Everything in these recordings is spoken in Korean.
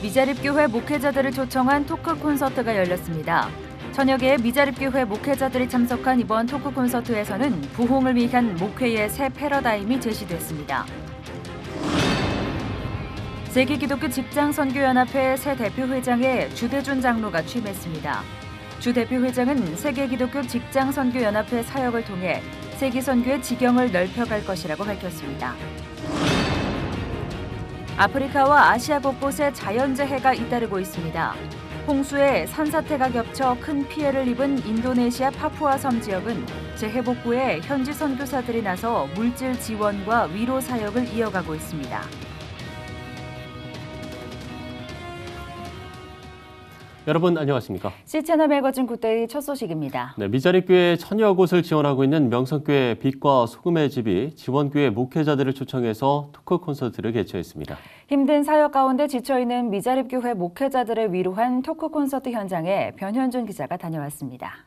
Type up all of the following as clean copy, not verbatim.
미자립교회 목회자들을 초청한 토크 콘서트가 열렸습니다. 천여 개의 미자립교회 목회자들이 참석한 이번 토크 콘서트에서는 부흥을 위한 목회의 새 패러다임이 제시됐습니다. 세계기독교 직장선교연합회 새 대표회장에 주대준 장로가 취임했습니다. 주 대표회장은 세계기독교 직장선교연합회 사역을 통해 세계선교의 지경을 넓혀갈 것이라고 밝혔습니다. 아프리카와 아시아 곳곳에 자연재해가 잇따르고 있습니다. 홍수에 산사태가 겹쳐 큰 피해를 입은 인도네시아 파푸아 섬 지역은 재해 복구에 현지 선교사들이 나서 물질 지원과 위로 사역을 이어가고 있습니다. 여러분 안녕하십니까? C채널 매거진 굿데이 첫 소식입니다. 네, 미자립교회 천여 곳을 지원하고 있는 명성교회 빛과 소금의 집이 지원교회 목회자들을 초청해서 토크 콘서트를 개최했습니다. 힘든 사역 가운데 지쳐있는 미자립교회 목회자들을 위로한 토크 콘서트 현장에 변현준 기자가 다녀왔습니다.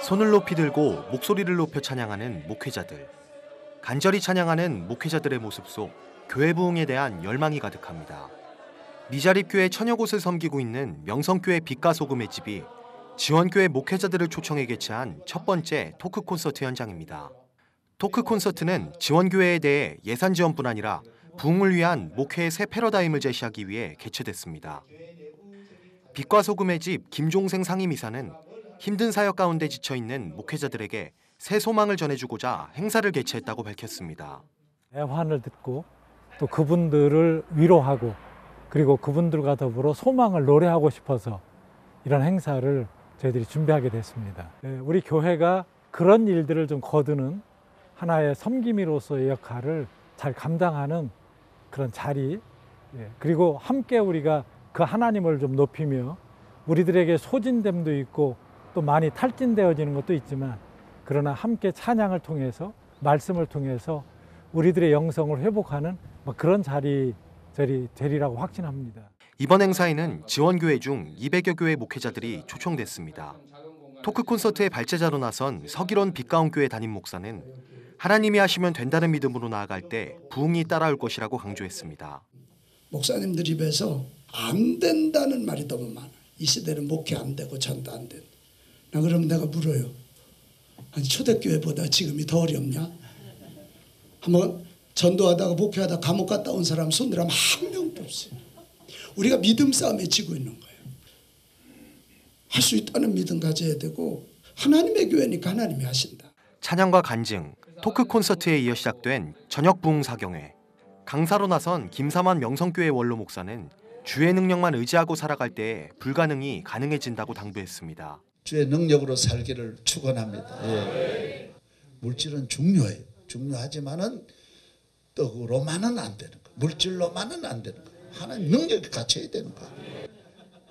손을 높이 들고 목소리를 높여 찬양하는 목회자들. 간절히 찬양하는 목회자들의 모습 속 교회 부흥에 대한 열망이 가득합니다. 미자립교회 천여 곳을 섬기고 있는 명성교회 빛과 소금의 집이 지원교회 목회자들을 초청해 개최한 첫 번째 토크 콘서트 현장입니다. 토크 콘서트는 지원교회에 대해 예산 지원뿐 아니라 부흥을 위한 목회의 새 패러다임을 제시하기 위해 개최됐습니다. 빛과 소금의 집 김종생 상임이사는 힘든 사역 가운데 지쳐있는 목회자들에게 새 소망을 전해주고자 행사를 개최했다고 밝혔습니다. 애환을 듣고 또 그분들을 위로하고 그리고 그분들과 더불어 소망을 노래하고 싶어서 이런 행사를 저희들이 준비하게 됐습니다. 우리 교회가 그런 일들을 좀 거두는 하나의 섬김이로서의 역할을 잘 감당하는 그런 자리, 그리고 함께 우리가 그 하나님을 좀 높이며 우리들에게 소진됨도 있고 또 많이 탈진되어지는 것도 있지만 그러나 함께 찬양을 통해서 말씀을 통해서 우리들의 영성을 회복하는 그런 자리 되리라고 확신합니다. 이번 행사에는 지원교회 중 200여 교회 목회자들이 초청됐습니다. 토크 콘서트의 발제자로 나선 서기론 빛가운교회 담임 목사는 하나님이 하시면 된다는 믿음으로 나아갈 때 부흥이 따라올 것이라고 강조했습니다. 목사님들 입에서 안 된다는 말이 너무 많아. 이 시대는 목회 안 되고 전도 안 된다. 나 그러면 내가 물어요. 아니 초대교회보다 지금이 더 어렵냐? 한번 전도하다가 목회하다가 감옥 갔다 온 사람 손들하면 한 명도 없어요. 우리가 믿음 싸움에 지고 있는 거예요. 할 수 있다는 믿음 가져야 되고 하나님의 교회니까 하나님이 하신다. 찬양과 간증, 토크 콘서트에 이어 시작된 저녁 부흥 사경회. 강사로 나선 김삼환 명성교회 원로 목사는 주의 능력만 의지하고 살아갈 때 불가능이 가능해진다고 당부했습니다. 주의 능력으로 살기를 축원합니다. 예. 물질은 중요해요. 중요하지만은 떡으로만은 안 되는 거, 물질로만은 안 되는 거. 하나님 능력이 갖춰야 되는 거.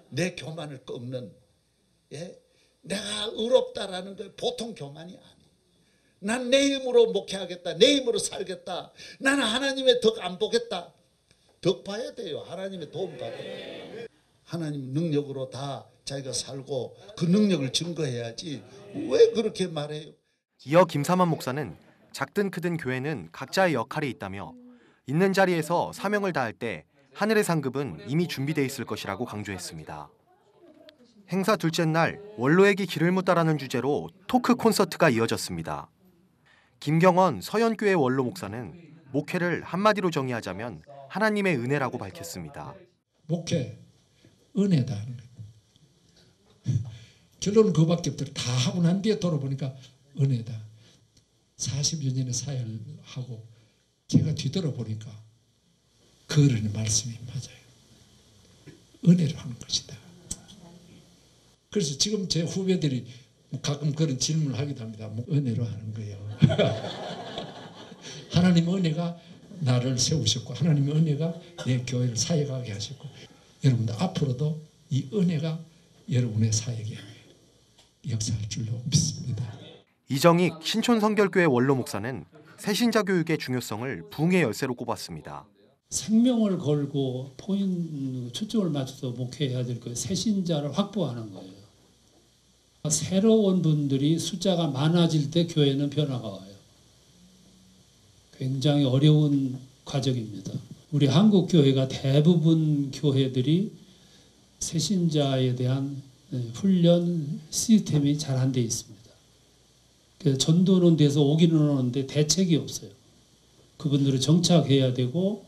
내 교만을 꺾는, 내가 의롭다라는 거 보통 교만이 아니에요. 난 내 힘으로 목회하겠다, 내 힘으로 살겠다. 나는 하나님의 덕 안 보겠다. 덕 봐야 돼요. 하나님의 도움 받아야 돼요. 하나님 능력으로 다 자기가 살고 그 능력을 증거해야지 왜 그렇게 말해요? 이어 김삼환 목사는 작든 크든 교회는 각자의 역할이 있다며 있는 자리에서 사명을 다할 때 하늘의 상급은 이미 준비되어 있을 것이라고 강조했습니다. 행사 둘째 날 원로에게 길을 묻다라는 주제로 토크 콘서트가 이어졌습니다. 김경원 서현교회 원로 목사는 목회를 한마디로 정의하자면 하나님의 은혜라고 밝혔습니다. 목회, 은혜다 하는 거예요. 결론은 그밖에 없더라. 다 하고 난 뒤에 돌아보니까 은혜다. 40여 년의 사회를 하고 제가 뒤돌아보니까 그 어른의 말씀이 맞아요. 은혜로 하는 것이다. 그래서 지금 제 후배들이 가끔 그런 질문을 하기도 합니다. 은혜로 하는 거예요. 하나님의 은혜가 나를 세우셨고 하나님의 은혜가 내 교회를 사역하게 하셨고 여러분들 앞으로도 이 은혜가 여러분의 사역에 역사할 줄로 믿습니다. 이정익 신촌성결교회 원로 목사는 새신자 교육의 중요성을 부흥의 열쇠로 꼽았습니다. 생명을 걸고 초점을 맞춰서 목회해야 될 거예요. 새신자를 확보하는 거예요. 새로운 분들이 숫자가 많아질 때 교회는 변화가 와요. 굉장히 어려운 과정입니다. 우리 한국 교회가 대부분 교회들이 새신자에 대한 훈련 시스템이 잘 안 돼 있습니다. 그래서 전도는 돼서 오기는 오는데 대책이 없어요. 그분들을 정착해야 되고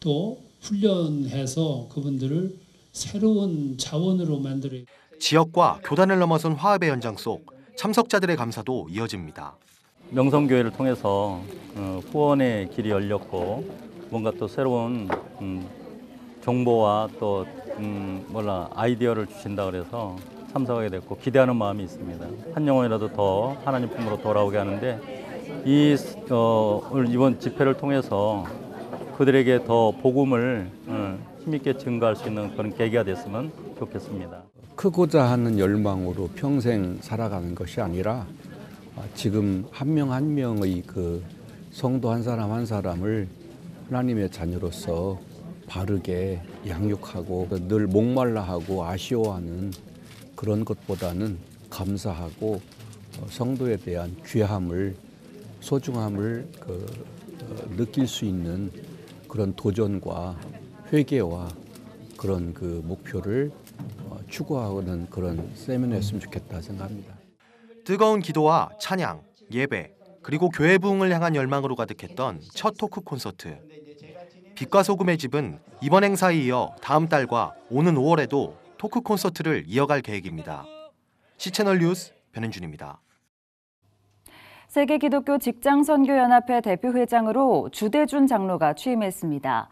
또 훈련해서 그분들을 새로운 자원으로 만들어야 돼요. 지역과 교단을 넘어선 화합의 현장 속 참석자들의 감사도 이어집니다. 명성교회를 통해서 후원의 길이 열렸고 뭔가 또 새로운 정보와 또 아이디어를 주신다 그래서 참석하게 됐고 기대하는 마음이 있습니다. 한 영혼이라도 더 하나님 품으로 돌아오게 하는데 이번 집회를 통해서 그들에게 더 복음을 힘있게 증거할 수 있는 그런 계기가 됐으면 좋겠습니다. 크고자 하는 열망으로 평생 살아가는 것이 아니라 지금 한 명 한 명의 그 성도 한 사람 한 사람을 하나님의 자녀로서 바르게 양육하고 늘 목말라하고 아쉬워하는 그런 것보다는 감사하고 성도에 대한 귀함을 소중함을 느낄 수 있는 그런 도전과 회개와 그런 그 목표를 추구하는 그런 세미나였으면 좋겠다 생각합니다. 뜨거운 기도와 찬양, 예배, 그리고 교회 부흥을 향한 열망으로 가득했던 첫 토크 콘서트. 빛과 소금의 집은 이번 행사에 이어 다음 달과 오는 5월에도 토크 콘서트를 이어갈 계획입니다. C채널 뉴스 변현준입니다. 세계기독교 직장선교연합회 대표회장으로 주대준 장로가 취임했습니다.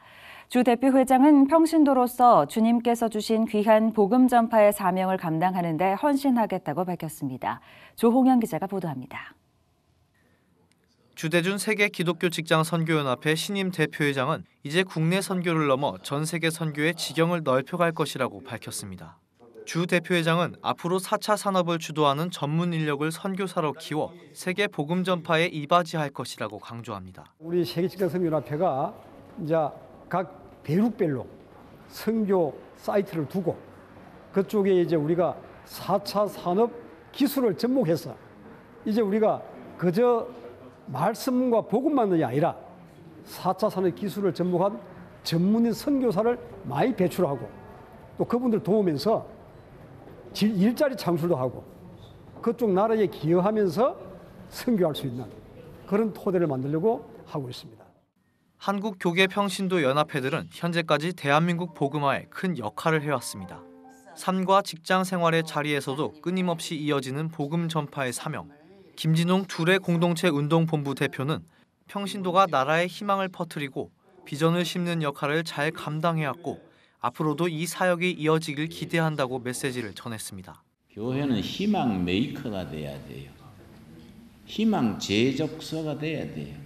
주 대표회장은 평신도로서 주님께서 주신 귀한 복음 전파의 사명을 감당하는 데 헌신하겠다고 밝혔습니다. 조홍현 기자가 보도합니다. 주대준 세계 기독교 직장 선교연합회 신임 대표회장은 이제 국내 선교를 넘어 전 세계 선교의 지경을 넓혀갈 것이라고 밝혔습니다. 주 대표회장은 앞으로 4차 산업을 주도하는 전문 인력을 선교사로 키워 세계 복음 전파에 이바지할 것이라고 강조합니다. 우리 세계 직장 선교연합회가 이제 각 대륙별로 선교 사이트를 두고 그쪽에 이제 우리가 4차 산업 기술을 접목해서 이제 우리가 그저 말씀과 복음만이 아니라 4차 산업 기술을 접목한 전문인 선교사를 많이 배출하고 또 그분들 도우면서 일자리 창출도 하고 그쪽 나라에 기여하면서 선교할 수 있는 그런 토대를 만들려고 하고 있습니다. 한국교계평신도연합회들은 현재까지 대한민국 복음화에 큰 역할을 해왔습니다. 삶과 직장 생활의 자리에서도 끊임없이 이어지는 복음 전파의 사명. 김진홍 둘의 공동체 운동본부 대표는 평신도가 나라의 희망을 퍼뜨리고 비전을 심는 역할을 잘 감당해왔고 앞으로도 이 사역이 이어지길 기대한다고 메시지를 전했습니다. 교회는 희망 메이커가 돼야 돼요. 희망 제적서가 돼야 돼요.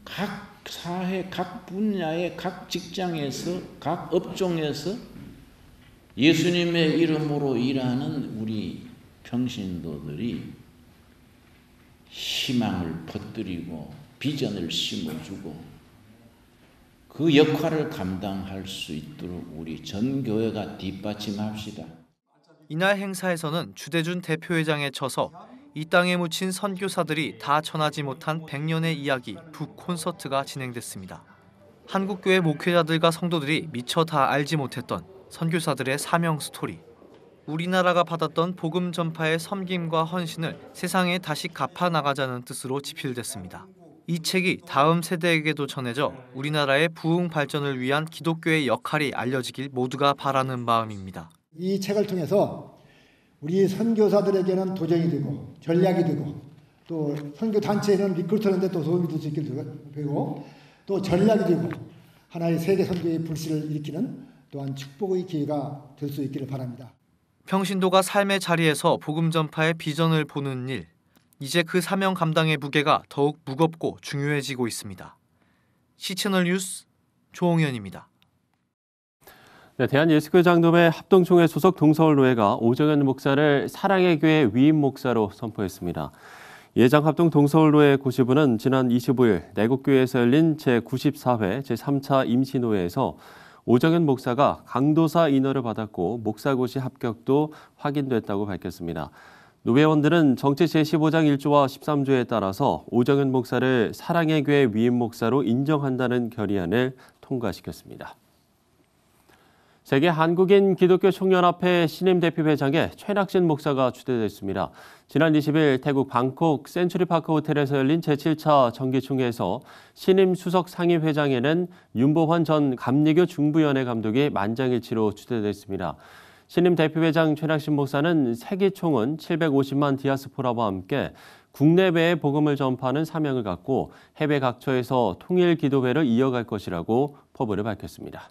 각 사회, 각 분야의 각 직장에서, 각 업종에서 예수님의 이름으로 일하는 우리 평신도들이 희망을 퍼뜨리고 비전을 심어주고 그 역할을 감당할 수 있도록 우리 전 교회가 뒷받침합시다. 이날 행사에서는 주대준 대표회장에 쳐서 이 땅에 묻힌 선교사들이 다 전하지 못한 100년의 이야기 북 콘서트가 진행됐습니다. 한국교회 목회자들과 성도들이 미처 다 알지 못했던 선교사들의 사명 스토리. 우리나라가 받았던 복음 전파의 섬김과 헌신을 세상에 다시 갚아 나가자는 뜻으로 집필됐습니다. 이 책이 다음 세대에게도 전해져 우리나라의 부흥 발전을 위한 기독교의 역할이 알려지길 모두가 바라는 마음입니다. 이 책을 통해서 우리 선교사들에게는 도전이 되고 전략이 되고 또 선교 단체에는 리크루트하는 데 또 도움이 될 수 있게 되고 또 전략이 되고 하나의 세계 선교의 불씨를 일으키는 또한 축복의 기회가 될 수 있기를 바랍니다. 평신도가 삶의 자리에서 복음 전파의 비전을 보는 일, 이제 그 사명 감당의 무게가 더욱 무겁고 중요해지고 있습니다. C채널 뉴스 조홍현입니다. 네, 대한예수교장로회 합동총회 소속 동서울노회가 오정현 목사를 사랑의 교회 위임 목사로 선포했습니다. 예장합동 동서울노회 고시부는 지난 25일 내곡교회에서 열린 제94회 제3차 임시노회에서 오정현 목사가 강도사 인허를 받았고 목사고시 합격도 확인됐다고 밝혔습니다. 노회원들은 정치 제15장 1조와 13조에 따라서 오정현 목사를 사랑의 교회 위임 목사로 인정한다는 결의안을 통과시켰습니다. 세계 한국인 기독교 총연합회 신임 대표회장에 최낙신 목사가 추대됐습니다. 지난 20일 태국 방콕 센츄리파크 호텔에서 열린 제7차 정기총회에서 신임 수석 상임회장에는 윤보환 전 감리교 중부연회 감독이 만장일치로 추대됐습니다. 신임 대표회장 최낙신 목사는 세기총은 750만 디아스포라와 함께 국내외에 복음을 전파하는 사명을 갖고 해외 각처에서 통일 기도회를 이어갈 것이라고 포부를 밝혔습니다.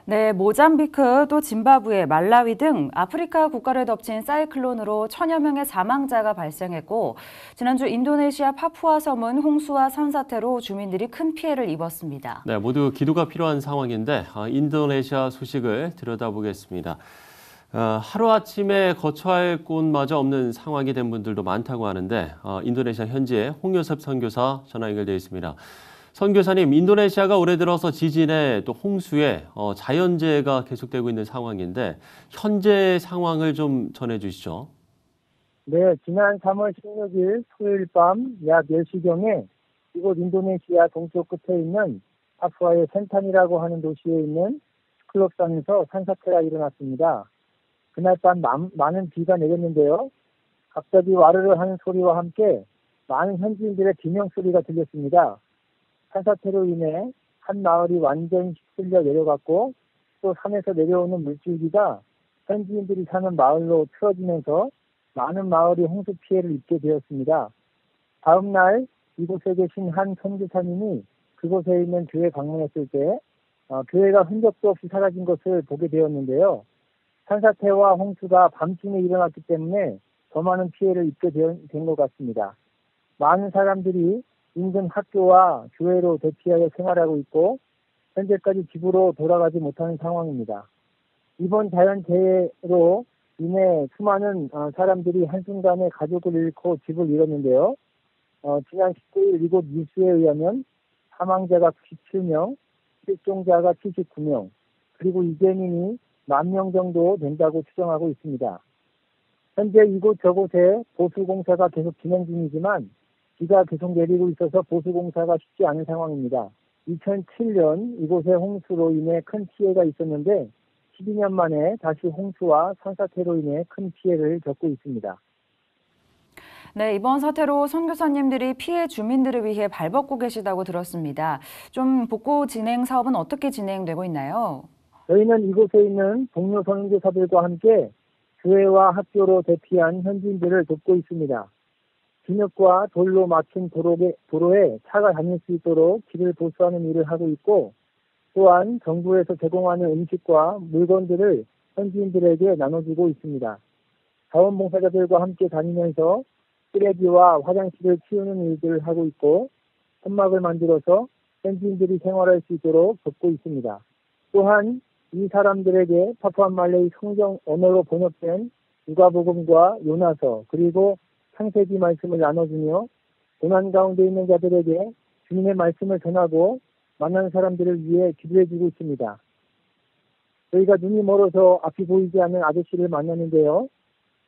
네, 모잠비크, 또 짐바브웨, 말라위 등 아프리카 국가를 덮친 사이클론으로 천여 명의 사망자가 발생했고 지난주 인도네시아 파푸아 섬은 홍수와 산사태로 주민들이 큰 피해를 입었습니다. 네, 모두 기도가 필요한 상황인데 인도네시아 소식을 들여다보겠습니다. 하루아침에 거처할 곳마저 없는 상황이 된 분들도 많다고 하는데 인도네시아 현지에 홍요섭 선교사 전화 연결되어 있습니다. 선교사님, 인도네시아가 올해 들어서 지진에 또 홍수에 자연재해가 계속되고 있는 상황인데 현재 상황을 좀 전해주시죠. 네, 지난 3월 16일 토요일 밤 약 10시경에 이곳 인도네시아 동쪽 끝에 있는 파푸아의 센탄이라고 하는 도시에 있는 스클롭산에서 산사태가 일어났습니다. 그날 밤 많은 비가 내렸는데요. 갑자기 와르르 하는 소리와 함께 많은 현지인들의 비명 소리가 들렸습니다. 산사태로 인해 한 마을이 완전히 휩쓸려 내려갔고 또 산에서 내려오는 물줄기가 현지인들이 사는 마을로 틀어지면서 많은 마을이 홍수 피해를 입게 되었습니다. 다음 날 이곳에 계신 한 선교사님이 그곳에 있는 교회 방문했을 때 교회가 흔적도 없이 사라진 것을 보게 되었는데요. 산사태와 홍수가 밤중에 일어났기 때문에 더 많은 피해를 입게 된 것 같습니다. 많은 사람들이 인근 학교와 교회로 대피하여 생활하고 있고 현재까지 집으로 돌아가지 못하는 상황입니다. 이번 자연재해로 인해 수많은 사람들이 한순간에 가족을 잃고 집을 잃었는데요. 지난 19일 이곳 뉴스에 의하면 사망자가 97명, 실종자가 79명, 그리고 이재민이 10,000명 정도 된다고 추정하고 있습니다. 현재 이곳 저곳에 보수공사가 계속 진행 중이지만 비가 계속 내리고 있어서 보수공사가 쉽지 않은 상황입니다. 2007년 이곳에 홍수로 인해 큰 피해가 있었는데 12년 만에 다시 홍수와 산사태로 인해 큰 피해를 겪고 있습니다. 네, 이번 사태로 선교사님들이 피해 주민들을 위해 발벗고 계시다고 들었습니다. 좀 복구 진행 사업은 어떻게 진행되고 있나요? 저희는 이곳에 있는 동료 선교사들과 함께 교회와 학교로 대피한 현지인들을 돕고 있습니다. 진흙과 돌로 막힌 도로에 차가 다닐 수 있도록 길을 보수하는 일을 하고 있고 또한 정부에서 제공하는 음식과 물건들을 현지인들에게 나눠주고 있습니다. 자원봉사자들과 함께 다니면서 쓰레기와 화장실을 치우는 일들을 하고 있고 천막을 만들어서 현지인들이 생활할 수 있도록 돕고 있습니다. 또한 이 사람들에게 파푸아말레이 성경 언어로 번역된 누가복음과 요나서 그리고 창세기 말씀을 나눠주며 고난 가운데 있는 자들에게 주님의 말씀을 전하고 만나는 사람들을 위해 기도해주고 있습니다. 저희가 눈이 멀어서 앞이 보이지 않는 아저씨를 만났는데요.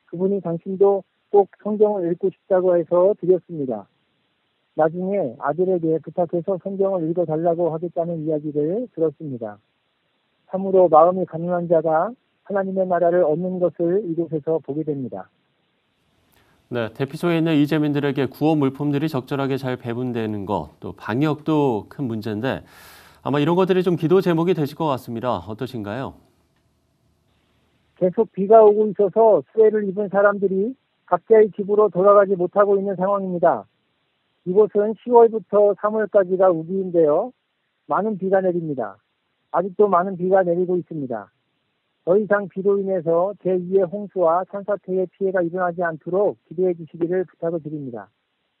그분이 당신도 꼭 성경을 읽고 싶다고 해서 드렸습니다. 나중에 아들에게 부탁해서 성경을 읽어달라고 하겠다는 이야기를 들었습니다. 참으로 마음이 가난한 자가 하나님의 나라를 얻는 것을 이곳에서 보게 됩니다. 네, 대피소에 있는 이재민들에게 구호 물품들이 적절하게 잘 배분되는 것, 또 방역도 큰 문제인데 아마 이런 것들이 좀 기도 제목이 되실 것 같습니다. 어떠신가요? 계속 비가 오고 있어서 수해를 입은 사람들이 각자의 집으로 돌아가지 못하고 있는 상황입니다. 이곳은 10월부터 3월까지가 우기인데요. 많은 비가 내립니다. 아직도 많은 비가 내리고 있습니다. 더 이상 비로 인해서 제2의 홍수와 산사태의 피해가 일어나지 않도록 기도해 주시기를 부탁을 드립니다.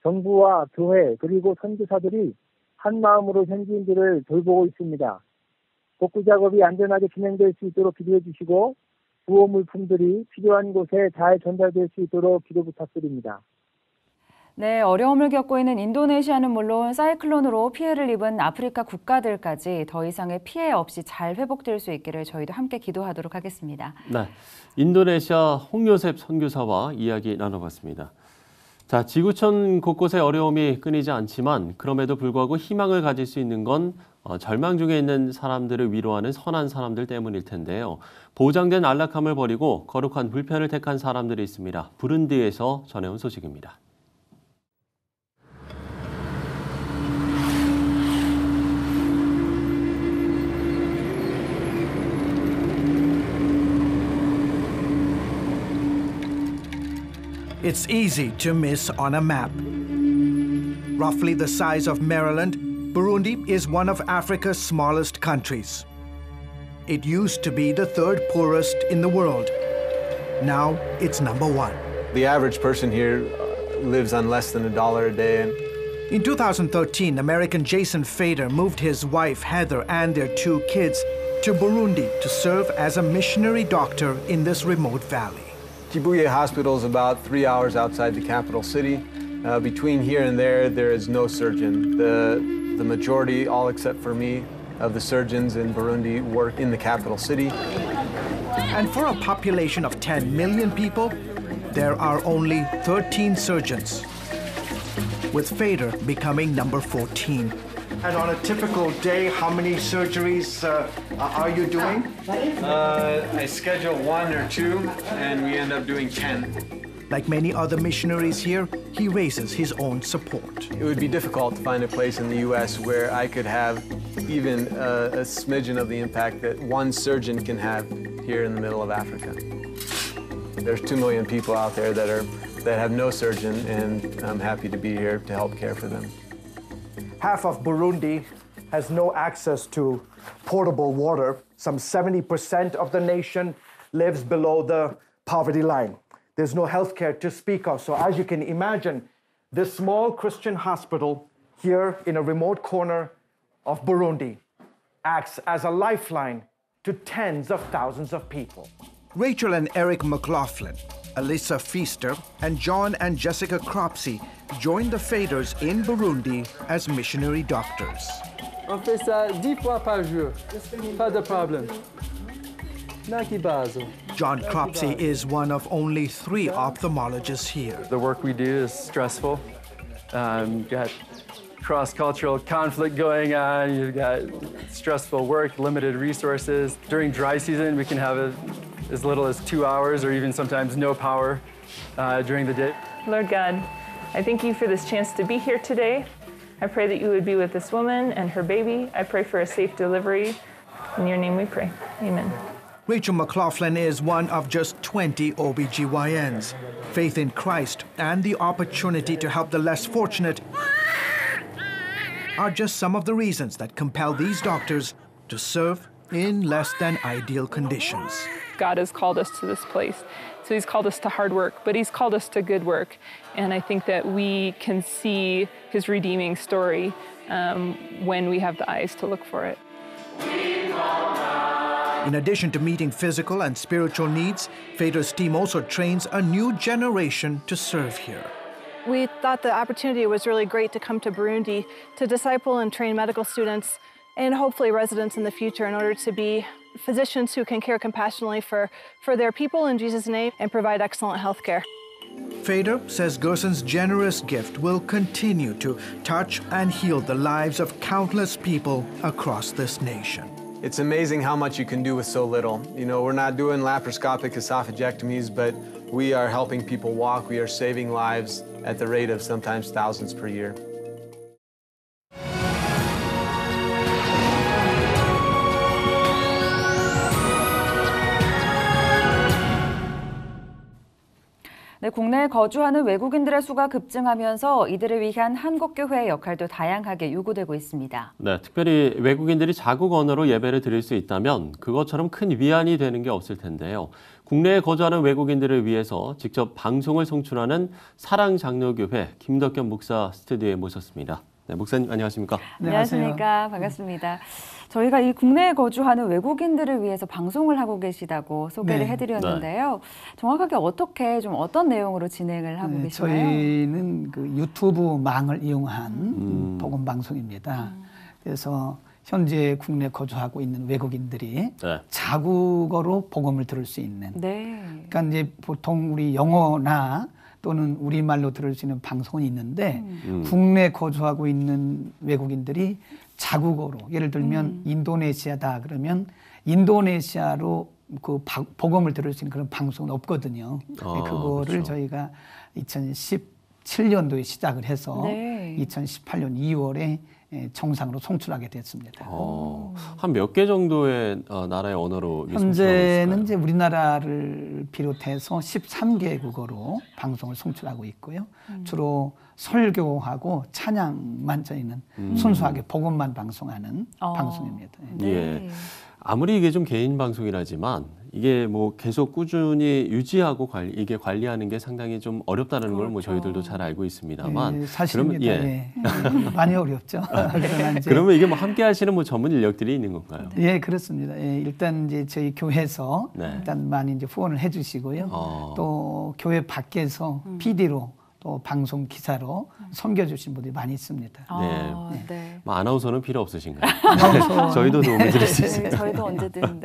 정부와 교회 그리고 선교사들이 한 마음으로 현지인들을 돌보고 있습니다. 복구 작업이 안전하게 진행될 수 있도록 기도해 주시고 구호 물품들이 필요한 곳에 잘 전달될 수 있도록 기도 부탁드립니다. 네, 어려움을 겪고 있는 인도네시아는 물론 사이클론으로 피해를 입은 아프리카 국가들까지 더 이상의 피해 없이 잘 회복될 수 있기를 저희도 함께 기도하도록 하겠습니다. 네, 인도네시아 홍요셉 선교사와 이야기 나눠봤습니다. 자, 지구촌 곳곳에 어려움이 끊이지 않지만 그럼에도 불구하고 희망을 가질 수 있는 건 절망 중에 있는 사람들을 위로하는 선한 사람들 때문일 텐데요. 보장된 안락함을 버리고 거룩한 불편을 택한 사람들이 있습니다. 부룬디에서 전해온 소식입니다. It's easy to miss on a map. Roughly the size of Maryland, Burundi is one of Africa's smallest countries. It used to be the third poorest in the world. Now it's number one. The average person here lives on less than $1 a day. In 2013, American Jason Fader moved his wife Heather and their 2 kids to Burundi to serve as a missionary doctor in this remote valley. Kibuye Hospital is about 3 hours outside the capital city. Between here and there is no surgeon. The majority, all except for me, of the surgeons in Burundi work in the capital city. And for a population of 10 million people, there are only 13 surgeons, with Fader becoming number 14. And on a typical day, how many surgeries are you doing? I schedule 1 or 2, and we end up doing 10. Like many other missionaries here, he raises his own support. It would be difficult to find a place in the U.S. where I could have even a smidgen of the impact that one surgeon can have here in the middle of Africa. There's 2 million people out there that have no surgeon, and I'm happy to be here to help care for them. Half of Burundi has no access to potable water. Some 70% of the nation lives below the poverty line. There's no health care to speak of. So as you can imagine, this small Christian hospital here in a remote corner of Burundi acts as a lifeline to tens of thousands of people. Rachel and Eric McLaughlin, Alyssa Feaster, and John and Jessica Cropsey joined the Faders in Burundi as missionary doctors. On fait ça 10 fois par jour. Pas de problème. John Cropsey is one of only 3 ophthalmologists here. The work we do is stressful. Got cross-cultural conflict going on. You've got stressful work, limited resources. During dry season, we can have as little as 2 hours or even sometimes no power during the day. Lord God, I thank you for this chance to be here today. I pray that you would be with this woman and her baby. I pray for a safe delivery. In your name we pray. Amen. Rachel McLaughlin is one of just 20 OBGYNs. Faith in Christ and the opportunity to help the less fortunate are just some of the reasons that compel these doctors to serve in less than ideal conditions. God has called us to this place. So he's called us to hard work, but he's called us to good work. And I think that we can see his redeeming story when we have the eyes to look for it. In addition to meeting physical and spiritual needs, Fader's team also trains a new generation to serve here. We thought the opportunity was really great to come to Burundi to disciple and train medical students and hopefully residents in the future in order to be physicians who can care compassionately for their people in Jesus' name and provide excellent health care. Fader says Gerson's generous gift will continue to touch and heal the lives of countless people across this nation. It's amazing how much you can do with so little. You know, we're not doing laparoscopic esophagectomies, but we are helping people walk. We are saving lives at the rate of sometimes thousands per year. 네, 국내에 거주하는 외국인들의 수가 급증하면서 이들을 위한 한국교회의 역할도 다양하게 요구되고 있습니다. 네, 특별히 외국인들이 자국 언어로 예배를 드릴 수 있다면 그것처럼 큰 위안이 되는 게 없을 텐데요. 국내에 거주하는 외국인들을 위해서 직접 방송을 송출하는 사랑장로교회 김덕현 목사 스튜디오에 모셨습니다. 네, 목사님 안녕하십니까? 안녕하십니까? 반갑습니다. 저희가 이 국내에 거주하는 외국인들을 위해서 방송을 하고 계시다고 소개를 해드렸는데요. 정확하게 어떤 내용으로 진행을 하고 계시나요? 저희는 그 유튜브 망을 이용한 복음 방송입니다. 그래서 현재 국내 거주하고 있는 외국인들이 자국어로 복음을 들을 수 있는. 그러니까 이제 보통 우리 영어나 또는 우리말로 들을 수 있는 방송은 있는데 국내 거주하고 있는 외국인들이 자국어로 예를 들면 인도네시아다 그러면 인도네시아로 그 복음을 들을 수 있는 그런 방송은 없거든요. 그거를 그렇죠. 저희가 2017년도에 시작을 해서 2018년 2월에 정상으로 송출하게 됐습니다. 한 몇 개 정도의 나라의 언어로 현재는 이제 우리나라를 비롯해서 13개국어로 방송을 송출하고 있고요. 주로 설교하고 찬양만 저희는 순수하게 복음만 방송하는 방송입니다. 예. 아무리 이게 좀 개인 방송이라지만 이게 뭐 계속 꾸준히 유지하고 관리하는 게 상당히 좀 어렵다는 걸 뭐 저희들도 잘 알고 있습니다만 사실입니다. 많이 어렵죠. 그러면 이게 뭐 함께 하시는 뭐 전문 인력들이 있는 건가요? 예, 그렇습니다. 일단 이제 저희 교회에서 일단 많이 이제 후원을 해주시고요. 또 교회 밖에서 PD로 또 방송 기사로 섬겨주신 분들이 많이 있습니다. 뭐 아나운서는 필요 없으신가요? 저희도 도움을 드릴 수 있어요. 저희도 언제든.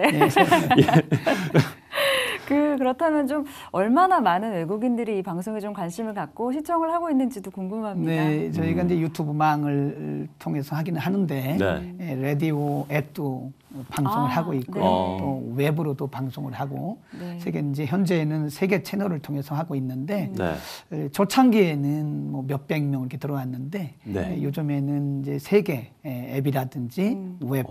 그렇다면 좀 얼마나 많은 외국인들이 이 방송에 좀 관심을 갖고 시청을 하고 있는지도 궁금합니다. 네, 저희가 이제 유튜브 망을 통해서 하기는 하는데 라디오 앱도 방송을 하고 있고요. 또 웹으로도 방송을 하고 이제 현재는 3개 채널을 통해서 하고 있는데 초창기에는 뭐 몇백 명 이렇게 들어왔는데 요즘에는 이제 3개 앱이라든지 웹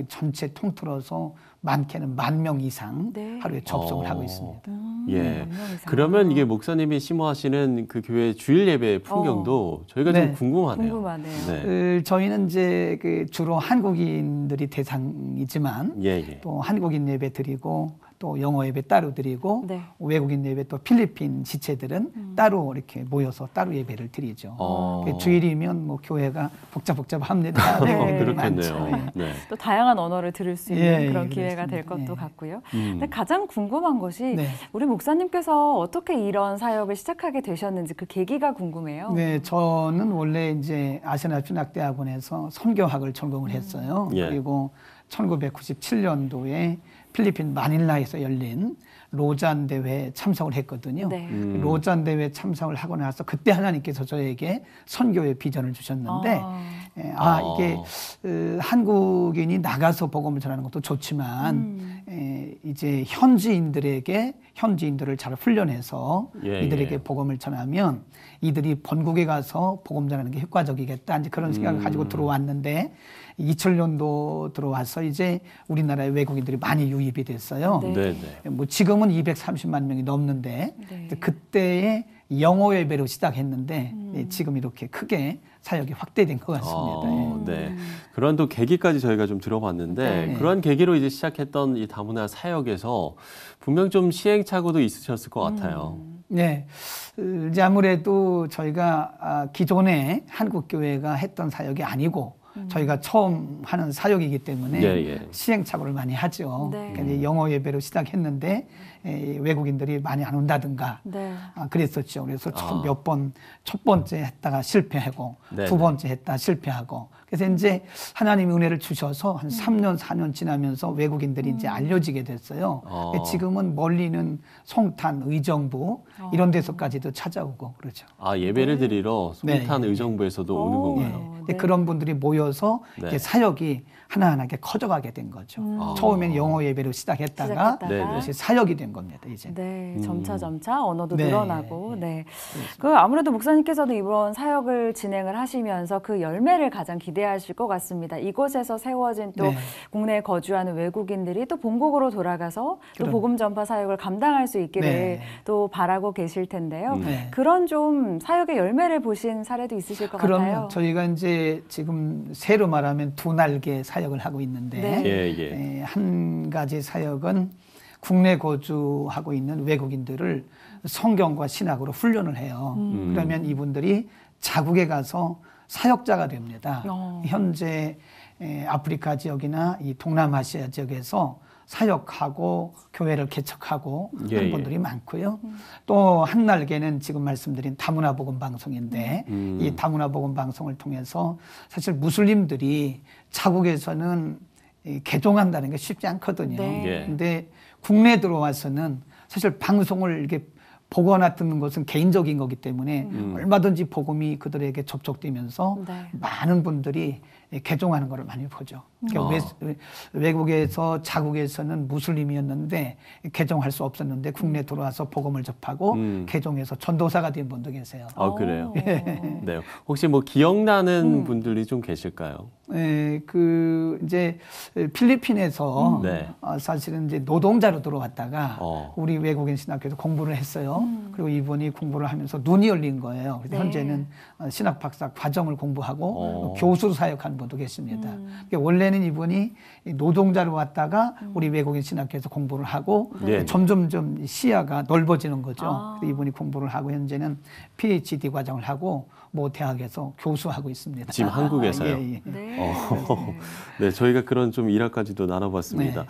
전체 통틀어서 많게는 10,000명 이상 하루에 접속을 하고 있습니다. 예. 그러면 이게 목사님이 심호하시는 그 교회 주일 예배 풍경도 저희가 좀 궁금하네요. 저희는 이제 주로 한국인들이 대상이지만 또 한국인 예배 드리고 또 영어 예배 따로 드리고 외국인 예배 또 필리핀 지체들은 따로 이렇게 모여서 따로 예배를 드리죠. 주일이면 뭐 교회가 복잡합니다. 그렇겠네요. 또 다양한 언어를 들을 수 있는 그런 기회가 될 것도 같고요. 근데 가장 궁금한 것이 우리 목사님께서 어떻게 이런 사역을 시작하게 되셨는지 그 계기가 궁금해요. 네, 저는 원래 이제 아시아나주낙대학원에서 선교학을 전공을 했어요. 그리고 1997년도에 필리핀 마닐라에서 열린 로잔 대회에 참석을 했거든요. 로잔 대회에 참석을 하고 나서 그때 하나님께서 저에게 선교의 비전을 주셨는데 이게 한국인이 나가서 복음을 전하는 것도 좋지만 이제 현지인들을 잘 훈련해서 이들에게 복음을 전하면 이들이 본국에 가서 복음 전하는 게 효과적이겠다. 이제 그런 생각을 가지고 들어왔는데 2000년도 들어와서 이제 우리나라의 외국인들이 많이 유입이 됐어요. 뭐 지금은 230만 명이 넘는데 그때의 영어 예배로 시작했는데 지금 이렇게 크게 사역이 확대된 것 같습니다. 그런 또 계기까지 저희가 좀 들어봤는데 그런 계기로 이제 시작했던 이 다문화 사역에서 분명 좀 시행착오도 있으셨을 것 같아요. 네, 이제 아무래도 저희가 기존에 한국 교회가 했던 사역이 아니고 저희가 처음 하는 사역이기 때문에 시행착오를 많이 하죠. 그러니까 이제 영어 예배로 시작했는데 외국인들이 많이 안 온다든가 그랬었죠. 그래서 첫 번째 했다가 실패하고 두 번째 했다 실패하고 그래서 이제 하나님의 은혜를 주셔서 한 3년, 4년 지나면서 외국인들이 이제 알려지게 됐어요. 지금은 멀리는 송탄, 의정부 이런 데서까지도 찾아오고 그러죠. 예배를 드리러 송탄, 의정부에서도 오는 건가요? 그런 분들이 모여서 이제 사역이 하나하나게 커져가게 된 거죠. 처음엔 영어 예배로 시작했다가 그것이 사역이 된 겁니다. 이제. 점차 언어도 늘어나고. 아무래도 목사님께서도 이번 사역을 진행을 하시면서 그 열매를 가장 기대하실 것 같습니다. 이곳에서 세워진 또 국내에 거주하는 외국인들이 또 본국으로 돌아가서 또 복음 전파 사역을 감당할 수 있기를 또 바라고 계실 텐데요. 그런 좀 사역의 열매를 보신 사례도 있으실 것 같아요. 저희가 이제 지금 새로 말하면 두 날개 사역을 하고 있는데 한 가지 사역은 국내 거주하고 있는 외국인들을 성경과 신학으로 훈련을 해요. 그러면 이분들이 자국에 가서 사역자가 됩니다. 현재 아프리카 지역이나 이 동남아시아 지역에서 사역하고 교회를 개척하고 하는 분들이 많고요. 또 한날개는 지금 말씀드린 다문화 복음 방송인데 이 다문화 복음 방송을 통해서 사실 무슬림들이 자국에서는 개종한다는 게 쉽지 않거든요. 근데 국내에 들어와서는 사실 방송을 이렇게 보거나 듣는 것은 개인적인 거기 때문에 얼마든지 복음이 그들에게 접촉되면서 많은 분들이 개종하는 것을 많이 보죠. 그러니까 외국에서 자국에서는 무슬림이었는데 개종할 수 없었는데 국내에 들어와서 복음을 접하고 개종해서 전도사가 된 분도 계세요. 아, 그래요? 네. 혹시 뭐 기억나는 분들이 좀 계실까요? 네, 이제 필리핀에서 사실은 이제 노동자로 들어왔다가 우리 외국인 신학교에서 공부를 했어요. 그리고 이분이 공부를 하면서 눈이 열린 거예요. 그래서 현재는 신학 박사 과정을 공부하고 교수로 사역하는 분도 계십니다. 그러니까 원래는 이분이 노동자로 왔다가 우리 외국인 신학교에서 공부를 하고 점점점 시야가 넓어지는 거죠. 이분이 공부를 하고 현재는 PhD 과정을 하고 뭐 대학에서 교수하고 있습니다. 지금 한국에서요? 예. 네, 저희가 그런 좀 일화까지도 나눠봤습니다.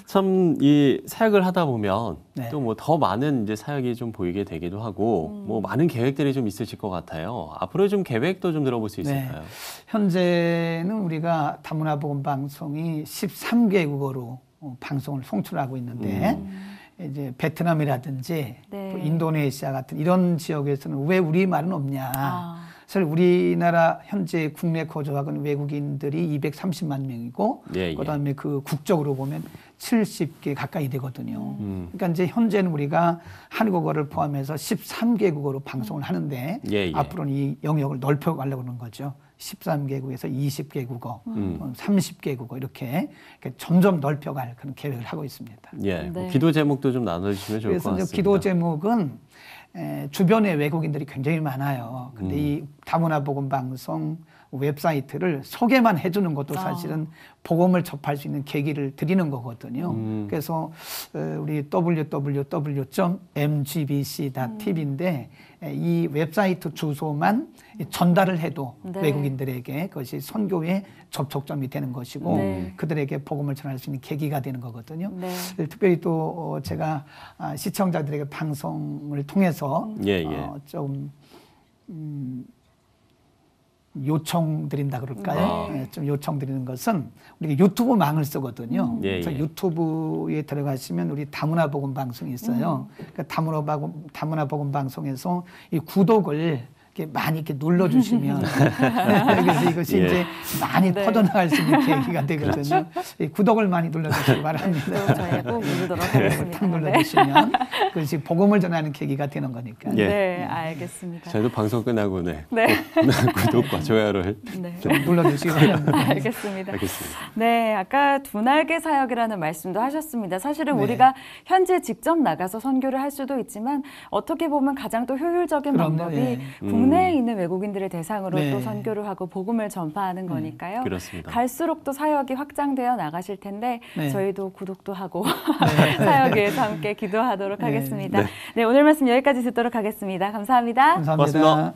참 이 사역을 하다 보면 또 뭐 더 많은 이제 사역이 좀 보이게 되기도 하고 뭐 많은 계획들이 좀 있으실 것 같아요. 앞으로 좀 계획도 좀 들어볼 수 있을까요? 현재는 우리가 다문화 복음 방송이 13개국어로 방송을 송출하고 있는데 이제 베트남이라든지 또 인도네시아 같은 이런 지역에서는 왜 우리 말은 없냐. 사실 우리나라 현재 국내 거주하고 있는 외국인들이 230만 명이고 그다음에 그 국적으로 보면 70개 가까이 되거든요. 그러니까 이제 현재는 우리가 한국어를 포함해서 13개국어로 방송을 하는데 앞으로는 이 영역을 넓혀가려고 하는 거죠. 13개국에서 20개국어, 30개국어 이렇게 점점 넓혀갈 그런 계획을 하고 있습니다. 뭐 기도 제목도 좀 나눠주시면 좋을 것 같습니다. 그래서 기도 제목은 주변에 외국인들이 굉장히 많아요. 근데 이 다문화 복음 방송 웹사이트를 소개만 해주는 것도 사실은 복음을 접할 수 있는 계기를 드리는 거거든요. 그래서 우리 www.mgbc.tv인데 이 웹사이트 주소만 전달을 해도 외국인들에게 그것이 선교의 접촉점이 되는 것이고 그들에게 복음을 전할 수 있는 계기가 되는 거거든요. 특별히 또 제가 시청자들에게 방송을 통해서 좀 요청드린다 그럴까요? 좀 요청드리는 것은 우리가 유튜브 망을 쓰거든요. 그래서 유튜브에 들어가시면 우리 다문화 복음 방송이 있어요. 그러니까 다문화 복음 방송에서 이 구독을 이렇게 많이 이렇게 눌러주시면 그래서 이것이 이제 많이 퍼져나갈 수 있는 계기가 되거든요. 구독을 많이 눌러주시기 바랍니다. 저희가 꼭 누르도록 하겠습니다. 딱 눌러주시면 그것이 복음을 전하는 계기가 되는 거니까. 네, 알겠습니다. 저희도 방송 끝나고 구독과 좋아요를 좀 눌러주시기 바랍니다. 알겠습니다. 네, 아까 두 날개 사역이라는 말씀도 하셨습니다. 사실은 우리가 현재 직접 나가서 선교를 할 수도 있지만 어떻게 보면 가장 또 효율적인 방법이 국내에 있는 외국인들을 대상으로 또 선교를 하고 복음을 전파하는 거니까요. 그렇습니다. 갈수록 또 사역이 확장되어 나가실 텐데 저희도 구독도 하고 사역 위해서 함께 기도하도록 하겠습니다. 네, 오늘 말씀 여기까지 듣도록 하겠습니다. 감사합니다. 감사합니다. 고맙습니다.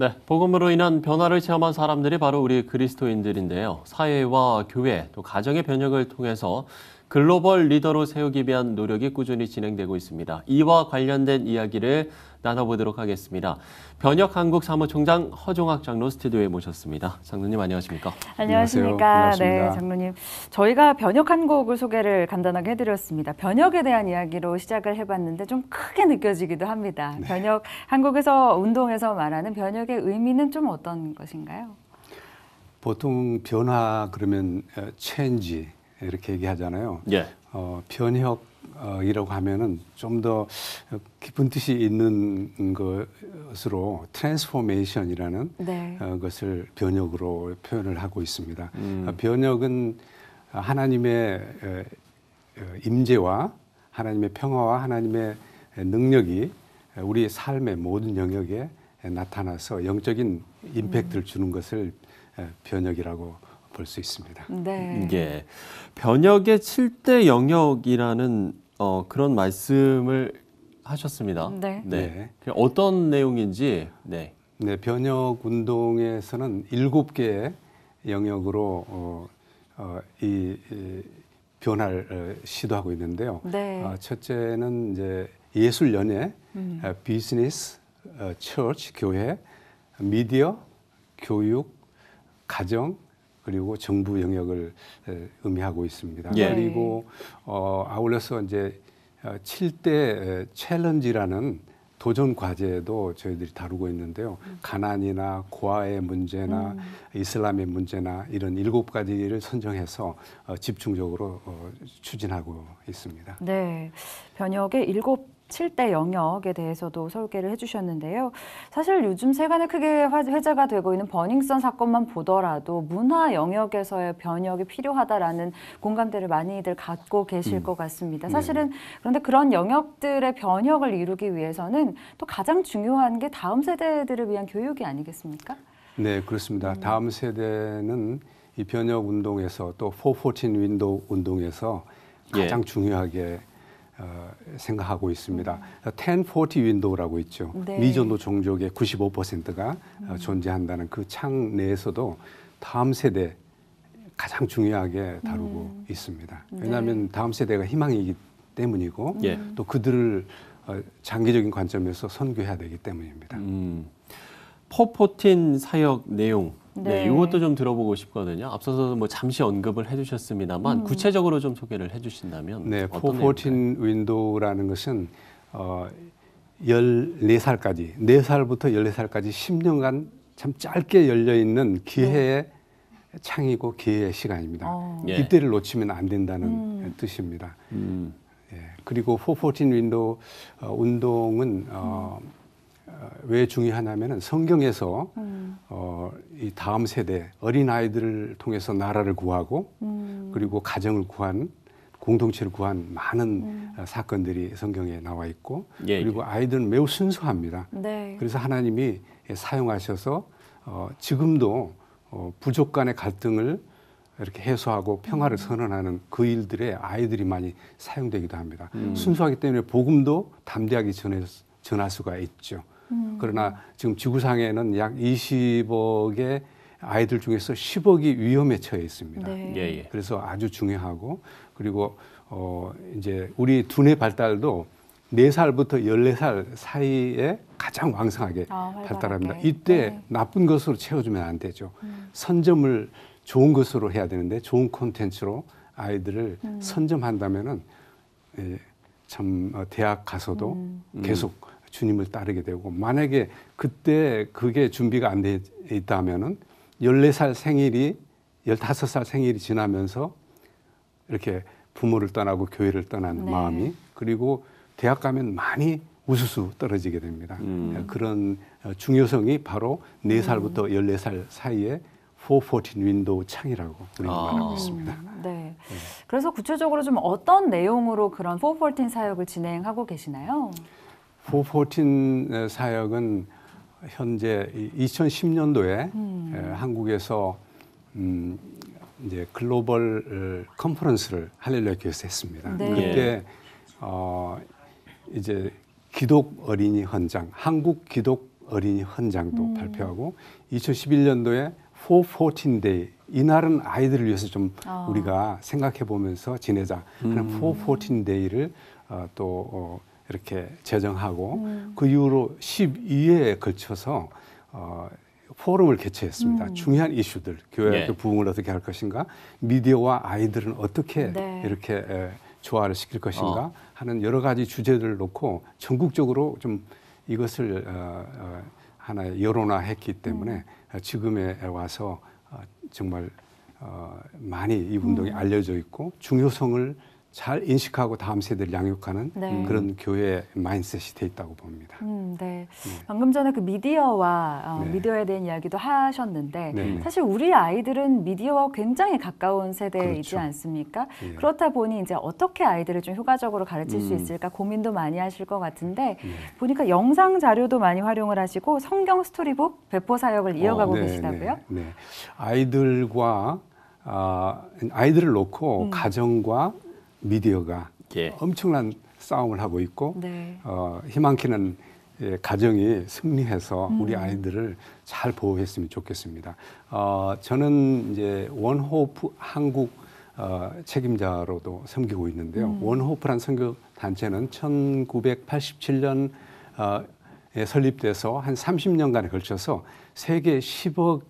네, 복음으로 인한 변화를 체험한 사람들이 바로 우리 그리스도인들인데요. 사회와 교회, 또 가정의 변혁을 통해서 글로벌 리더로 세우기 위한 노력이 꾸준히 진행되고 있습니다. 이와 관련된 이야기를 나눠보도록 하겠습니다. 변혁한국 사무총장 허종학 장로 스튜디오에 모셨습니다. 장로님 안녕하십니까? 안녕하십니까? 네, 장로님. 저희가 변혁한국을 소개를 간단하게 해드렸습니다. 변혁에 대한 이야기로 시작을 해봤는데 좀 크게 느껴지기도 합니다. 네. 변혁한국에서 운동에서 말하는 변혁의 의미는 좀 어떤 것인가요? 보통 변화 그러면 change 이렇게 얘기하잖아요. 예. 변혁이라고 하면은 좀 더 깊은 뜻이 있는 것으로 트랜스포메이션이라는 네. 것을 변혁으로 표현을 하고 있습니다. 변혁은 하나님의 임재와 하나님의 평화와 하나님의 능력이 우리 삶의 모든 영역에 나타나서 영적인 임팩트를 주는 것을 변혁이라고 볼 수 있습니다. 네. 예, 변혁의 7대 영역이라는 그런 말씀을 하셨습니다. 네. 네. 어떤 내용인지. 네. 네, 변혁 운동에서는 7개의 영역으로 이 변화를 시도하고 있는데요. 네. 첫째는 이제 예술 연예, 비즈니스, 처치, 교회, 미디어, 교육, 가정, 그리고 정부 영역을 의미하고 있습니다. 예. 그리고 아울러서 이제 7대 챌린지라는 도전 과제도 저희들이 다루고 있는데요. 가난이나 고아의 문제나 이슬람의 문제나 이런 7가지를 선정해서 집중적으로 추진하고 있습니다. 네, 변혁의 7대 영역에 대해서도 설계를 해주셨는데요. 사실 요즘 세간에 크게 회자가 되고 있는 버닝썬 사건만 보더라도 문화 영역에서의 변혁이 필요하다라는 공감대를 많이들 갖고 계실 것 같습니다. 사실은 그런데 그런 영역들의 변혁을 이루기 위해서는 또 가장 중요한 게 다음 세대들을 위한 교육이 아니겠습니까? 네, 그렇습니다. 다음 세대는 이 변혁 운동에서 또 414 윈도우 운동에서 가장 중요하게 생각하고 있습니다. 1040 윈도우라고 있죠. 네. 미전도 종족의 95%가 존재한다는 그 창 내에서도 다음 세대 가장 중요하게 다루고 있습니다. 왜냐하면 다음 세대가 희망이기 때문이고 또 그들을 장기적인 관점에서 선교해야 되기 때문입니다. 414 사역 내용. 네. 이것도 좀 들어보고 싶거든요. 앞서서 뭐 잠시 언급을 해주셨습니다만 구체적으로 좀 소개를 해주신다면. 네, 414 윈도우라는 것은 14살까지, 4살부터 14살까지 10년간 참 짧게 열려 있는 기회의 창이고 기회의 시간입니다. 이때를 놓치면 안 된다는 뜻입니다. 예, 그리고 414 윈도우 운동은 왜 중요하냐면은 성경에서 이 다음 세대 어린아이들을 통해서 나라를 구하고 그리고 가정을 구한 공동체를 구한 많은 사건들이 성경에 나와 있고 그리고 아이들은 매우 순수합니다. 네. 그래서 하나님이 사용하셔서 지금도 부족 간의 갈등을 이렇게 해소하고 평화를 선언하는 그 일들에 아이들이 많이 사용되기도 합니다. 순수하기 때문에 복음도 담대하게 전할 수가 있죠. 그러나 지금 지구상에는 약 20억의 아이들 중에서 10억이 위험에 처해 있습니다. 네. 그래서 아주 중요하고 그리고 이제 우리 두뇌 발달도 4살부터 14살 사이에 가장 왕성하게 발달합니다. 이때 나쁜 것으로 채워주면 안 되죠. 선점을 좋은 것으로 해야 되는데 좋은 콘텐츠로 아이들을 선점한다면은 참 대학 가서도 계속 주님을 따르게 되고 만약에 그때 그게 준비가 안 돼 있다면은 14살 생일이 15살 생일이 지나면서 이렇게 부모를 떠나고 교회를 떠난 마음이 그리고 대학 가면 많이 우수수 떨어지게 됩니다. 그런 중요성이 바로 4살부터 14살 사이에 414 윈도우 창이라고 우리가 말하고 있습니다. 네. 그래서 구체적으로 좀 어떤 내용으로 그런 414 사역을 진행하고 계시나요? 414 사역은 현재 2010년도에 한국에서 이제 글로벌 컨퍼런스를 할렐루야 교회에서 했습니다. 네. 그때 이제 기독 어린이 헌장, 한국 기독 어린이 헌장도 발표하고 2011년도에 414 Day 이날은 아이들을 위해서 좀 우리가 생각해 보면서 지내자 하는 414 Day를 또 이렇게 제정하고 그 이후로 12회에 걸쳐서 포럼을 개최했습니다. 중요한 이슈들, 교회 부흥을 어떻게 할 것인가, 미디어와 아이들은 어떻게 이렇게 조화를 시킬 것인가 하는 여러 가지 주제들을 놓고 전국적으로 좀 이것을 하나의 여론화했기 때문에 지금에 와서 정말 많이 이 운동이 알려져 있고 중요성을 잘 인식하고 다음 세대를 양육하는 그런 교회의 마인드셋이 돼 있다고 봅니다. 네. 방금 전에 그 미디어와 미디어에 대한 이야기도 하셨는데 사실 우리 아이들은 미디어와 굉장히 가까운 세대에 있지 않습니까? 그렇다 보니 이제 어떻게 아이들을 좀 효과적으로 가르칠 수 있을까 고민도 많이 하실 것 같은데 보니까 영상 자료도 많이 활용을 하시고 성경 스토리북 배포 사역을 이어가고 계시다고요? 네. 아이들을 놓고 가정과 미디어가 엄청난 싸움을 하고 있고 희망키는 가정이 승리해서 우리 아이들을 잘 보호했으면 좋겠습니다. 저는 이제 원호프 한국 책임자로도 섬기고 있는데요. 원호프란 선교 단체는 1987년 설립돼서 한 30년간에 걸쳐서 세계 10억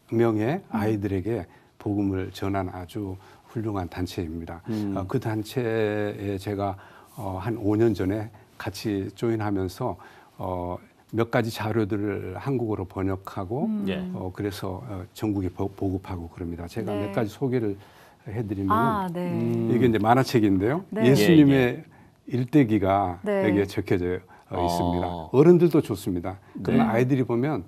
명의 아이들에게 복음을 전한 아주 훌륭한 단체입니다. 그 단체에 제가 한 5년 전에 같이 조인하면서 몇 가지 자료들을 한국어로 번역하고 그래서 전국에 보급하고 그럽니다. 제가 몇 가지 소개를 해드리면 이게 이제 만화책인데요. 예수님의 일대기가 여기에 적혀져 있습니다. 어른들도 좋습니다. 그러나 아이들이 보면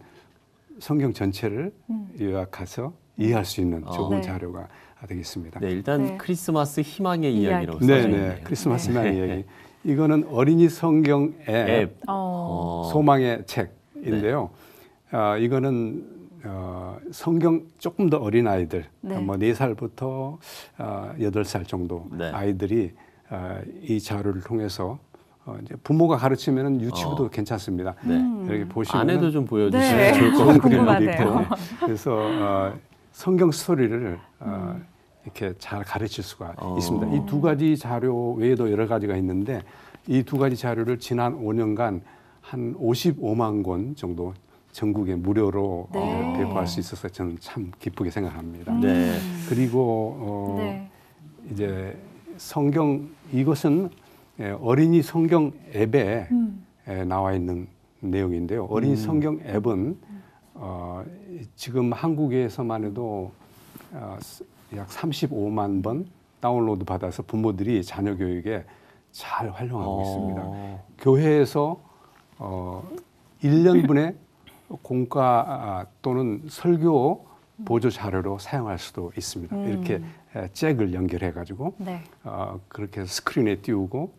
성경 전체를 요약해서 이해할 수 있는 좋은 자료가 되겠습니다. 일단 크리스마스 희망의 이야기라고 써있네요. 크리스마스 희망의 이야기. 이거는 어린이 성경 앱 소망의 책인데요. 이거는 성경 조금 더 어린 아이들, 뭐 4살부터 8살 정도 아이들이 이 자료를 통해서 이제 부모가 가르치면 유치부도 괜찮습니다. 이렇게 보시면 안에도 좀 보여주시면 좋을 것 같아요. 그래서 성경 스토리를 이렇게 잘 가르칠 수가 있습니다. 이 두 가지 자료 외에도 여러 가지가 있는데 이 두 가지 자료를 지난 5년간 한 55만 권 정도 전국에 무료로 배포할 수 있어서 저는 참 기쁘게 생각합니다. 그리고 이제 성경 이것은 어린이 성경 앱에 나와 있는 내용인데요. 어린이 성경 앱은 지금 한국에서만 해도 약 35만 번 다운로드 받아서 부모들이 자녀 교육에 잘 활용하고 있습니다. 교회에서 1년분의 공과 또는 설교 보조 자료로 사용할 수도 있습니다. 이렇게 잭을 연결해 가지고 그렇게 해서 스크린에 띄우고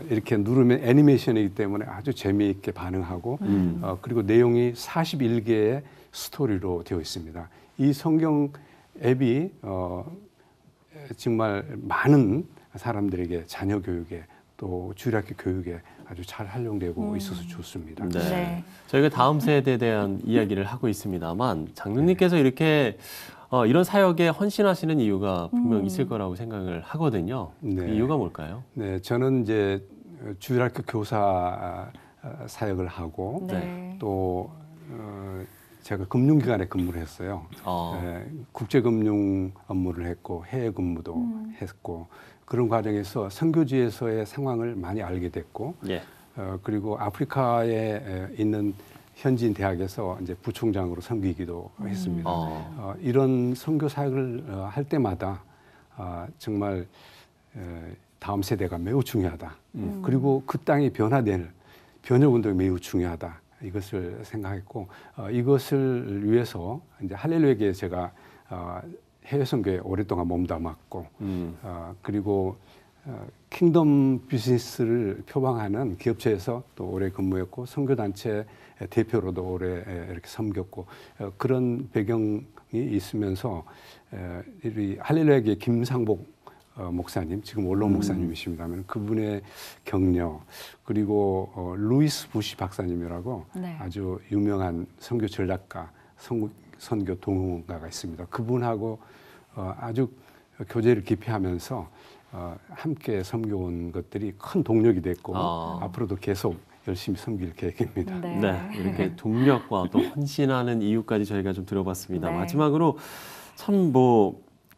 이렇게 누르면 애니메이션이기 때문에 아주 재미있게 반응하고 그리고 내용이 41개의 스토리로 되어 있습니다. 이 성경 앱이 정말 많은 사람들에게 자녀 교육에 또 주일학교 교육에 아주 잘 활용되고 있어서 좋습니다. 저희가 다음 세대에 대한 이야기를 하고 있습니다만 장로님께서 이렇게 이런 사역에 헌신하시는 이유가 분명 있을 거라고 생각을 하거든요. 그 이유가 뭘까요? 저는 이제 주일학교 교사 사역을 하고 또 제가 금융기관에 근무를 했어요. 국제금융 업무를 했고 해외 근무도 했고 그런 과정에서 선교지에서의 상황을 많이 알게 됐고 그리고 아프리카에 있는 현지인 대학에서 이제 부총장으로 섬기기도 했습니다. 이런 선교 사역을 할 때마다 정말 다음 세대가 매우 중요하다. 그리고 그 땅이 변화될 변혁 운동이 매우 중요하다. 이것을 생각했고 이것을 위해서 이제 할렐루야에 제가 해외 선교에 오랫동안 몸담았고 그리고 킹덤 비즈니스를 표방하는 기업체에서 또 오래 근무했고 선교단체 대표로도 오래 이렇게 섬겼고 그런 배경이 있으면서 이 할렐루야의 김상복 목사님, 지금 원로 목사님이십니다만 그분의 경력, 그리고 루이스 부시 박사님이라고 네. 아주 유명한 선교 전략가, 선교 동문가가 있습니다. 그분하고 아주 교제를 깊이 하면서 함께 섬겨온 것들이 큰 동력이 됐고 앞으로도 계속 열심히 섬길 계획입니다. 네. 네, 이렇게 동력과 또 헌신하는 이유까지 저희가 좀 들어봤습니다. 네. 마지막으로 참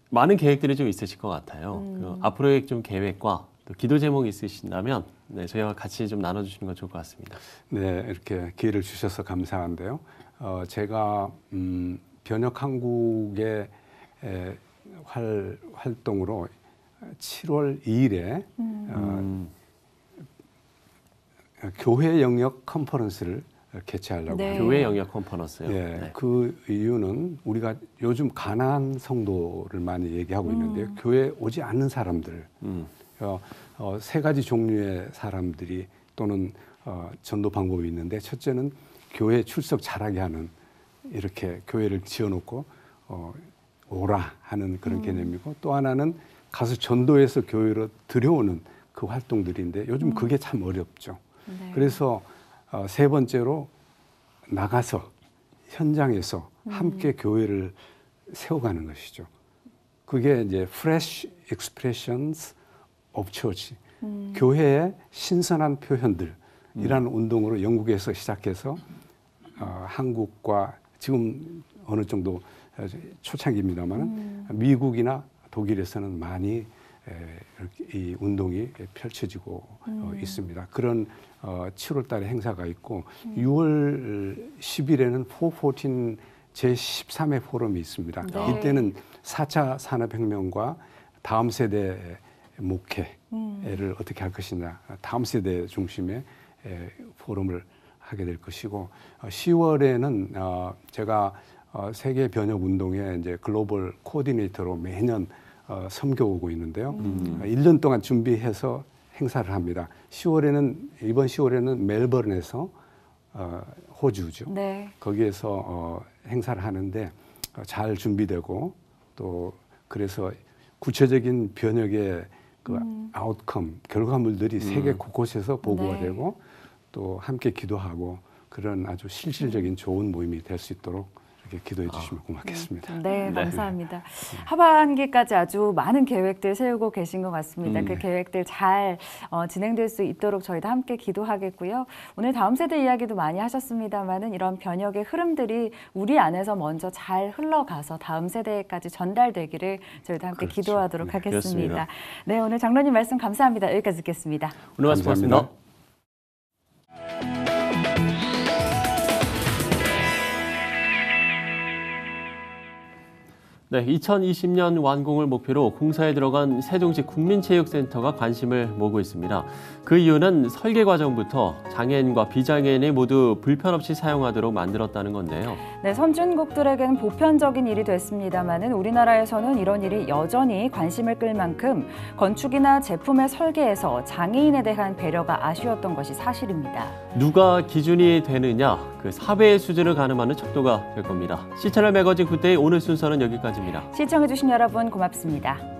많은 계획들이 좀 있으실 것 같아요. 앞으로의 좀 계획과 또 기도 제목이 있으신다면 네, 저희와 같이 좀 나눠주시는 건 좋을 것 같습니다. 네, 이렇게 기회를 주셔서 감사한데요. 제가 변혁 한국의 활동으로 7월 2일에 교회 영역 컨퍼런스를 개최하려고 네. 교회 영역 컨퍼런스요. 네, 네. 그 이유는 우리가 요즘 가난한 성도를 많이 얘기하고 있는데요. 교회에 오지 않는 사람들, 세 가지 종류의 사람들이 또는 전도 방법이 있는데 첫째는 교회 출석 잘하게 하는 이렇게 교회를 지어놓고 오라 하는 그런 개념이고 또 하나는 가서 전도해서 교회로 들여오는 그 활동들인데 요즘 그게 참 어렵죠. 네. 그래서 세 번째로 나가서 현장에서 함께 교회를 세워가는 것이죠. 그게 이제 Fresh Expressions of Church, 교회의 신선한 표현들이라는 운동으로 영국에서 시작해서 한국과 지금 어느 정도 초창기입니다만 미국이나 독일에서는 많이 이 운동이 펼쳐지고 있습니다. 그런 7월 달에 행사가 있고 6월 10일에는 414 제13회 포럼이 있습니다. 네. 이때는 4차 산업혁명과 다음 세대 목회를 어떻게 할 것이냐, 다음 세대 중심의 포럼을 하게 될 것이고 10월에는 제가 세계 변혁 운동의 이제 글로벌 코디네이터로 매년 섬겨오고 있는데요. 1년 동안 준비해서 행사를 합니다. 이번 10월에는 멜버른에서 호주죠. 네. 거기에서 행사를 하는데 잘 준비되고 또 그래서 구체적인 변혁의 그 아웃컴, 결과물들이 세계 곳곳에서 보고가 네. 되고 또 함께 기도하고 그런 아주 실질적인 좋은 모임이 될 수 있도록 이렇게 기도해 주시면 고맙겠습니다. 네, 감사합니다. 하반기까지 아주 많은 계획들 세우고 계신 것 같습니다. 그 계획들 잘 진행될 수 있도록 저희도 함께 기도하겠고요. 오늘 다음 세대 이야기도 많이 하셨습니다만은 이런 변혁의 흐름들이 우리 안에서 먼저 잘 흘러가서 다음 세대까지 전달되기를 저희도 함께 그렇죠. 기도하도록 네, 하겠습니다. 그렇습니다. 네, 오늘 장로님 말씀 감사합니다. 여기까지 듣겠습니다. 오늘 말씀 고맙습니다. 네, 2020년 완공을 목표로 공사에 들어간 세종시 국민체육센터가 관심을 모으고 있습니다. 그 이유는 설계 과정부터 장애인과 비장애인이 모두 불편 없이 사용하도록 만들었다는 건데요. 네, 선진국들에게는 보편적인 일이 됐습니다만은 우리나라에서는 이런 일이 여전히 관심을 끌 만큼 건축이나 제품의 설계에서 장애인에 대한 배려가 아쉬웠던 것이 사실입니다. 누가 기준이 되느냐, 그 사회의 수준을 가늠하는 척도가 될 겁니다. 시채널 매거진 굿데이 오늘 순서는 여기까지입니다. 시청해주신 여러분 고맙습니다.